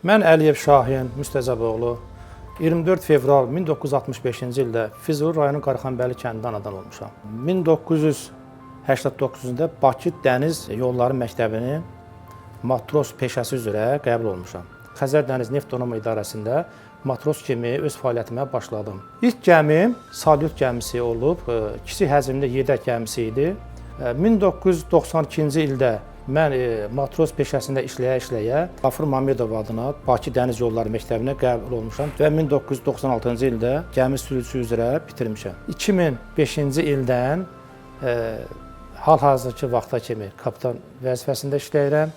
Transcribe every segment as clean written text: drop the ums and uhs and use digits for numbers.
Mən Əliyev Şahin Müstəzəboğlu 24 fevral 1965-ci ildə Füzuli rayonu Qarxanbəli kəndində anadan olmuşam. 1989-da Bakı Dəniz Yolları Məktəbinin matros peşəsi üzrə qəbul olmuşam. Xəzər Dəniz Neft Donanma İdarəsində matros kimi öz fəaliyyətimə başladım. İlk gəmim Salyut gəmisi olub, kiçik həcmli yedək gəmisi idi. 1992-ci ildə mən matros peşəsində işləyə-işləyə Qafur Mamedov adına Bakı Dəniz Yolları Məktəbinə qəbul olmuşam və 1996-cı ildə gəmi sürücüsü üzrə bitirmişəm. 2005-ci ildən hal-hazırki vaxta kimi kapitan vəzifəsində işləyirəm.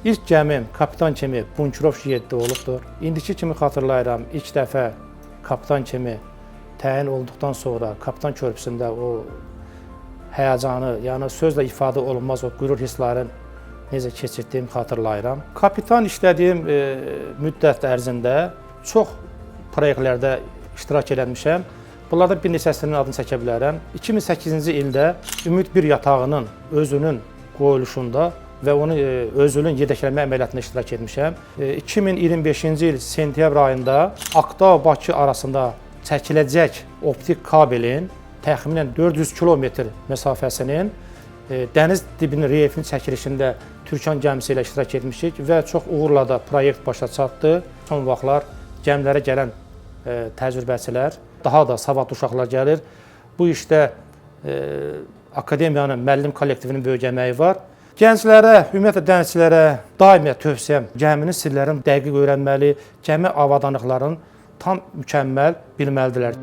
İlk gəmim kapitan kimi Bunkirovski 7 olubdur. İndiki kimi xatırlayıram, ilk dəfə kapitan kimi təyin olduqdan sonra kapitan körpüsündə o həyəcanı, yəni sözlə ifadə olunmaz o qürur hisslərin necə keçirdiyimi xatırlayıram. Kapitan işlədiyim müddət ərzində çox proyektlərdə iştirak eləmişəm. Bunlardan bir neçəsinin adını çəkə bilərəm. 2008-ci ildə Ümid bir yatağının özünün qoyuluşunda və onu özünün yedəkləmə əməliyyatında iştirak etmişəm. 2025-ci il sentyabr ayında Aqtav-Bakı arasında çəkiləcək optik kabelin təxminən 400 kilometr məsafəsinin dəniz dibinin relyefinin çəkilişində Türkan gəmisi ilə iştirak etmişik və çox uğurla da proyekt başa çatdı. Son vaxtlar gəmilərə gələn təcrübəçilər, daha da savadlı uşaqlar gəlir. Bu işdə akademiyanın, müəllim kollektivinin böyük əməyi var. Gənclərə, ümumiyyətlə dənizçilərə daimiyyət tövsiyəm gəminin sirlərini dəqiq öyrənməli, gəmi avadanlıqlarını tam mükəmməl bilməlidirlər.